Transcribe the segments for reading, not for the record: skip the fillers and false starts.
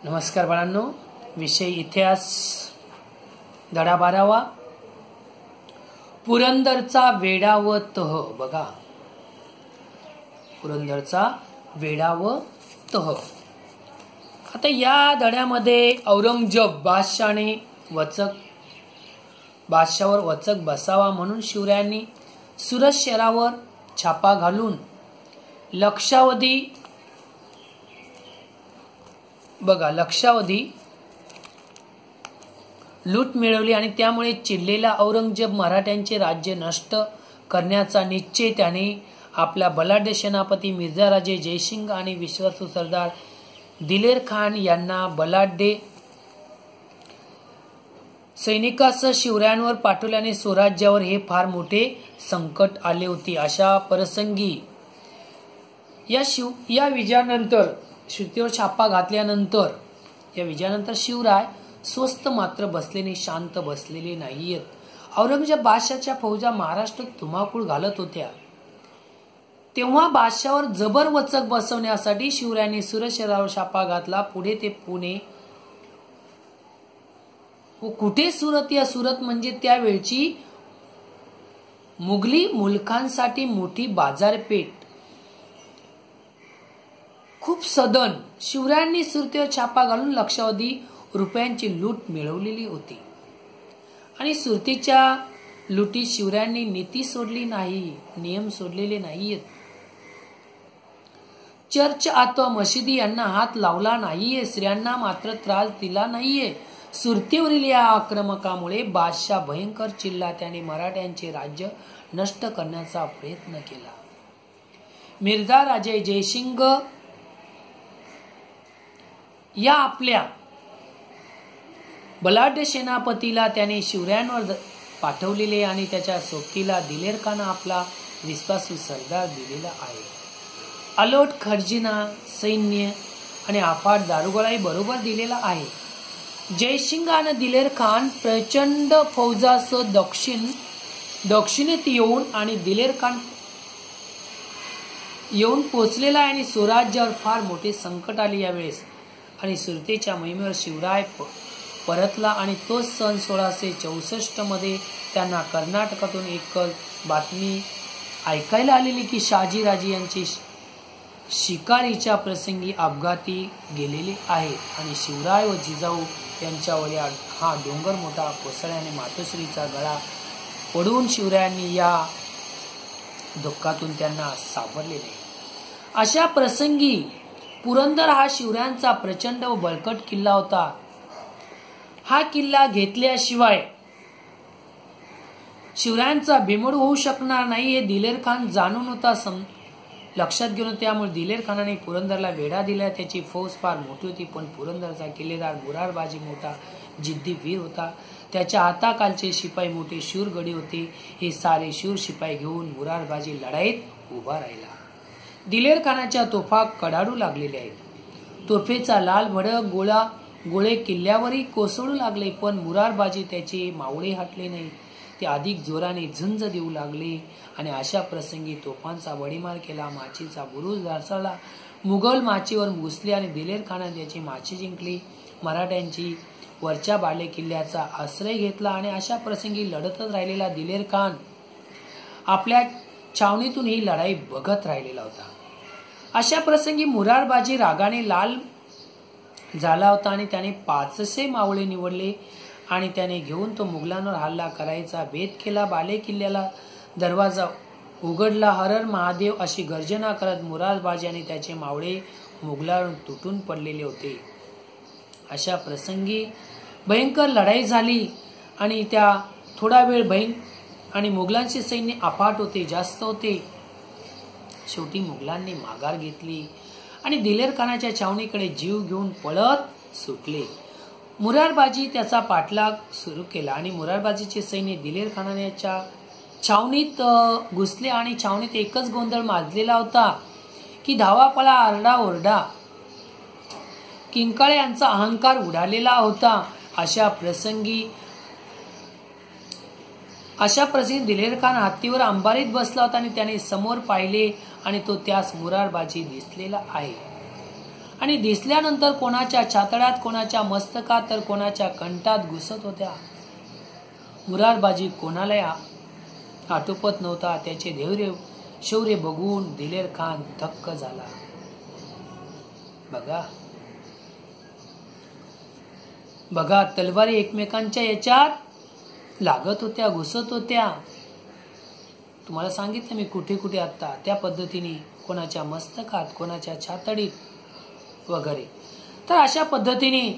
नमस्कार बाळांनो, विषय इतिहास धडा 12वा. पुरंदरचा वेढा व तह. बघा, पुरंदरचा वेढा व तह. आता या धड्यामध्ये औरंगजेब बादशाहवर वचक बसावा म्हणून शिवरायांनी सुरत शहरावर छापा घालून लक्षावधी लूट मिळवली आणि त्यामुळे चिडलेला औरंगजेब मराठ्यांचे राज्य नष्ट करण्याचा निश्चय त्याने आपल्या बलाढ्य सेनापती मिर्झा राजे जयसिंग आणि विश्वासू सरदार दिलेर खान यांना बलाढ्य सैनिकासह शिवरायांवर पाठवल्याने स्वराज्यावर हे फार मोठे संकट आले होते. अशा प्रसंगी या विजयानंतर शिवतेवर छापा घातल्यानंतर या विजयानंतर शिवराय स्वस्त मात्र बसलेले, शांत बसलेले नाहीयेत. औरंगजेब बादशाहच्या फौजा महाराष्ट्रात धुमाकूळ घालत होत्या. तेव्हा बादशाहवर जबर वचक बसवण्यासाठी शिवरायांनी सुरत शहरावर छापा घातला. पुढे ते पुणे व कुठे सुरत. या सुरत म्हणजे त्यावेळची मुघली मुलखांसाठी मोठी बाजारपेठ, खूप सदन. शिवरायांनी सुरतेवर छापा घालून लक्षावधी रुपयांची लूट मिळवलेली होती आणि सुरतेच्या लुटीत शिवरायांनी नीती सोडली नाही, नियम सोडलेले नाहीयेत. चर्च अथवा मशिदी यांना हात लावला नाहीये, स्त्रियांना मात्र त्रास दिला नाहीये. सुरतेवरील या आक्रमकामुळे बादशाह भयंकर चिडला. त्याने मराठ्यांचे राज्य नष्ट करण्याचा प्रयत्न केला. मिर्झा राजे जयसिंग या आपल्या बलाढ्य सेनापतीला त्याने शिवरायांवर पाठवलेले आणि त्याच्या सोबतीला दिलेर खान आपला विश्वासू सरदार दिलेला आहे. अलोट खजिना, सैन्य आणि अफाट दारुगोळाही बरोबर दिलेला आहे. जयसिंग आणि दिलेर खान प्रचंड फौजासह दक्षिणेत येऊन आणि दिलेर खान येऊन पोचलेला आहे आणि स्वराज्यावर फार मोठे संकट आले यावेळेस. आणि सुरतेच्या मोहिमेवर शिवराय परतला आणि तोच सन 1664 मध्ये त्यांना कर्नाटकातून एक बातमी ऐकायला आलेली की शहाजीराजे यांचे शिकारीच्या प्रसंगी अपघाती गेलेले आहे आणि शिवराय व जिजाऊ यांच्यावर हा डोंगर मोठा कोसळल्याने मातोश्रीचा गळा पडून शिवरायांनी या दुःखातून त्यांना सावरलेले. अशा प्रसंगी पुरंदर हा शिवरायांचा प्रचंड व बळकट किल्ला होता. हा किल्ला घेतल्याशिवाय शिवरायांचा बिमोड होऊ शकणार नाही हे दिलेर खान जाणून होता, लक्षात घेऊन. त्यामुळे दिलेर खानाने पुरंदरला वेढा दिला. त्याची फौज फार मोठी होती, पण पुरंदरचा किल्लेदार मुरारबाजी मोठा जिद्दी वीर होता. त्याच्या हाताखालचे शिपाई मोठे शूरगडी होते. हे सारे शूर शिपाई घेऊन मुरारबाजी लढाईत उभा राहिला. दिलेर खानाच्या तोफा कडाडू लागलेल्या आहेत. तोफेचा लाल भडक गोळे किल्ल्यावरही कोसळू लागले, पण मुरारबाजी त्याचे मावळे हटले नाही. ते अधिक जोराने झुंज देऊ लागले आणि अशा प्रसंगी तोफांचा वडीमार केला. माचीचा बुरुज ढासळला. मुघल माचीवर घुसले आणि दिलेर खानाने त्याची माची जिंकली. मराठ्यांची वरच्या बाले किल्ल्याचा आश्रय घेतला आणि अशा प्रसंगी लढतच राहिलेला दिलेर खान आपल्या छावणीतून ही लढाई बघत राहिलेला होता. अशा प्रसंगी मुरारबाजी रागाने लाल झाला होता आणि त्याने 500 मावळे निवडले आणि त्याने घेऊन तो मुघलांवर हल्ला करायचा बेत केला. बाले किल्ल्याला दरवाजा उघडला. हर हर महादेव अशी गर्जना करत मुरारबाजी आणि त्याचे मावळे मुघलांवर तुटून पडलेले होते. अशा प्रसंगी भयंकर लढाई झाली आणि त्या थोडा वेळ आणि मुघलांचे सैन्य अफाट होते, जास्त होते. शेवटी मुघलांनी माघार घेतली आणि दिलेर खानाच्या छावणीकडे जीव घेऊन पळत सुटले. मुरारबाजी त्याचा पाठलाग सुरू केला आणि मुरारबाजीचे सैन्य दिलेर खानाच्या छावणीत घुसले आणि छावणीत एकच गोंधळ माजलेला होता की धावापळा, आरडाओरडा, किंकाळे यांचा अहंकार उडालेला होता. अशा प्रसंगी दिलेर खान हत्तीवर अंबारीत बसला होता आणि त्याने समोर पाहिले आणि तो त्यास मुरारबाजी दिसलेला आहे आणि दिसल्यानंतर कोणाच्या छातडात, कोणाच्या मस्तकात, तर कोणाच्या कंठात घुसत होत्या. मुरारबाजी कोणालाही आटोपत नव्हता. त्याचे धैर्य शौर्य बघून दिलेर खान थक्क झाला. बघा तलवारी एकमेकांच्या याच्यात लागत होत्या, घुसत होत्या. तुम्हाला सांगितलं मी कुठे कुठे आता त्या पद्धतीने कोणाच्या मस्तकात, कोणाच्या छातडीत वगैरे. तर अशा पद्धतीने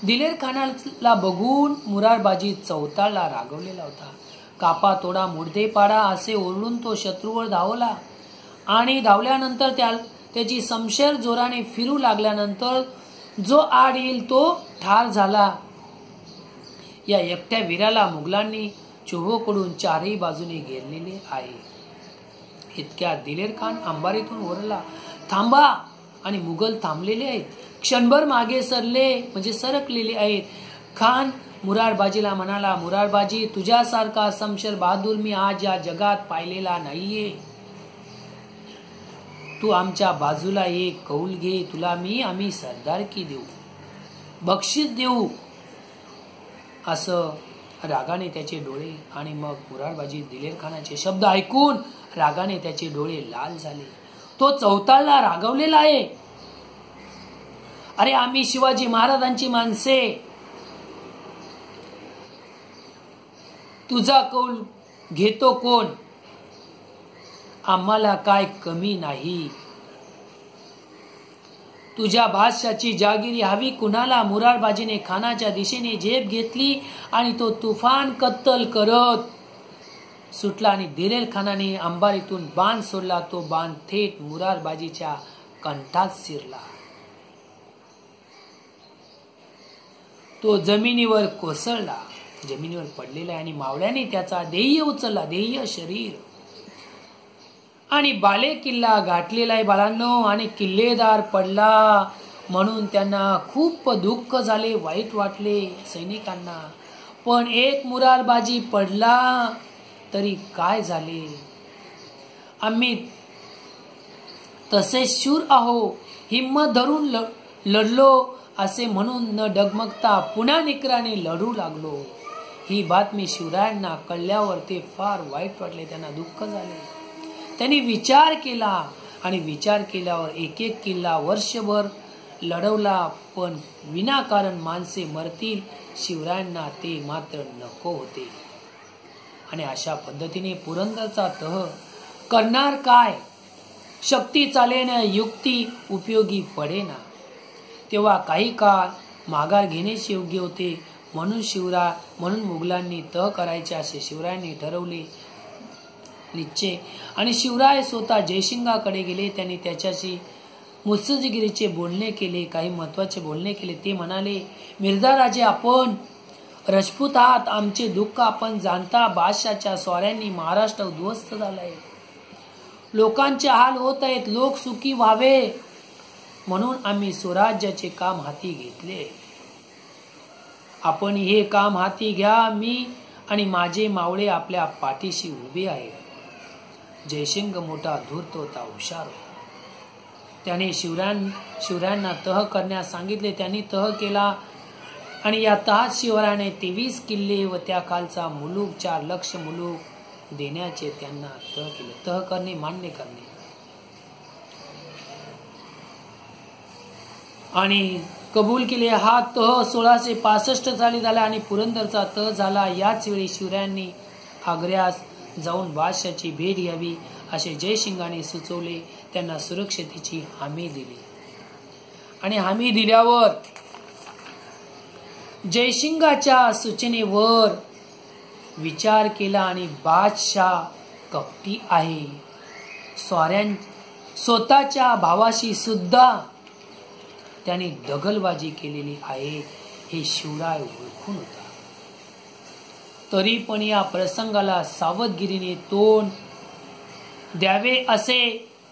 दिलेर खानाला बघून मुरारबाजी चौताळला, रागवलेला होता. कापा तोडा मुर्दे पाडा असे ओरडून तो शत्रूवर धावला आणि धावल्यानंतर त्याची समशेर जोराने फिरू लागल्यानंतर जो आड येईल तो ठार झाला. या एकट्या वीराला मुघलांनी चोहोकडून चारही बाजूने घेरलेले आहे. इतक्यात दिलेर खान अंबारीतून ओरडला, थांबा. आणि मुघल थांबलेले आहेत, क्षणभर मागे सरले म्हणजे सरकलेले आहेत. खान मुरारबाजीला म्हणाला, मुरारबाजी तुझ्यासारखा समशेर बहादूर मी आज या जगात पाहिलेला नाहीये. तू आमच्या बाजूला एक कौल घे, तुला आम्ही सरदारकी देऊ, बक्षीस देऊ. असं रागाने त्याचे डोळे. आणि मग मुरारबाजी दिलेर खानाचे शब्द ऐकून रागाने त्याचे डोळे लाल झाले. तो चौताळला, रागवलेला आहे. अरे आम्ही शिवाजी महाराजांची माणसे, तुझा कौल घेतो कोण? आम्हाला काय कमी नाही. तुझ्या बादशाची जागिरी हवी कुणाला? मुरारबाजीने खानाच्या दिशेने झेप घेतली आणि तो तुफान कत्तल करत सुटला. आणि दिलेर खानाने अंबारीतून बाण सोडला. तो बाण थेट मुरारबाजीच्या कंठात शिरला. तो जमिनीवर कोसळला, जमिनीवर पडलेला. आणि मावळ्याने त्याचा देह उचलला, देह शरीर. आणि बाले किल्ला गाठलेला आहे बाळांनो. आणि किल्लेदार पडला म्हणून त्यांना खूप दुःख झाले, वाईट वाटले सैनिकांना. पण एक मुरारबाजी पडला तरी काय झाले? आम्ही तसे शूर आहो, हिम्मत धरून लढलो असे म्हणून न डगमगता पुन्हा निकराने लढू लागलो. ही बातमी शिवरायांना कळल्यावर ते फार वाईट वाटले, त्यांना दुःख झाले. त्यांनी विचार केला आणि विचार केल्यावर एक एक किल्ला वर्षभर लढवला, पण विनाकारण माणसे मरतील शिवरायांना ते मात्र नको होते. आणि अशा पद्धतीने पुरंदरचा तह करणार काय? शक्ती चालेना, युक्ती उपयोगी पडेना. तेव्हा काही काळ माघार घेण्याचे योग्य होते. म्हणून मुघलांनी तह करायचे असे शिवरायांनी ठरवले निश्चय. आणि शिवराय स्वतः जयसिंगाकडे गेले. त्यांनी त्याच्याशी मुत्सद्देगिरीचे बोलणे केले, काही महत्वाचे बोलणे केले. ते म्हणाले, मिर्झा राजे आपण राजपूत आहात, आमचे दुःख आपण जाणता. बादशाच्या स्वाऱ्यांनी महाराष्ट्र उद्ध्वस्त झालाय, लोकांचे हाल होत आहेत, लोक सुखी व्हावे म्हणून आम्ही स्वराज्याचे काम हाती घेतले. आपण हे काम हाती घ्या. मी आणि माझे मावळे आपल्या पाठीशी उभे आहेत. जयसिंग मोठा धूर्त होता, हुशार होता. त्याने शिवरायांना तह करण्यास सांगितले. त्यांनी तह केला आणि या तहात शिवरायाने 23 किल्ले व त्या खालचा मुलूक 4 लक्ष मुलूक देण्याचे त्यांना तह केले. तह करणे मान्य करणे. आणि कबूल केले. हा तह 1665 साली झाला आणि पुरंदरचा तह झाला. याच वेळी शिवरायांनी आग्र्यास जाऊन बादशाची भेट घ्यावी असे जयसिंगाने सुचवले. त्यांना सुरक्षेची हमी दिली. आणि हमी दिल्यावर जयसिंगाच्या सूचनेवर विचार केला आणि बादशाह कपटी आहे, स्वतःच्या भावाशी सुद्धा त्याने दगलबाजी केलेली आहे हे शिवराय ओळखून होता. तरी पण या प्रसंगाला सावधगिरीने तोंड द्यावे असे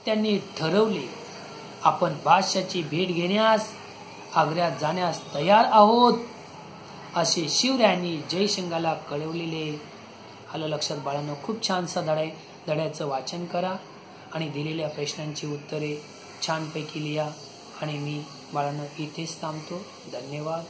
त्यांनी ठरवले. आपण बादशाची भेट घेण्यास आग्र्यात जाण्यास तयार आहोत असे शिवरायांनी जयसिंगाला कळवलेले. आलं लक्षात बाळांनो? खूप छानसा धडा आहे. धड्याचं वाचन करा आणि दिलेल्या प्रश्नांची उत्तरे छानपैकी लिहा आणि मी बाळांनो, इथेच थांबतो. धन्यवाद.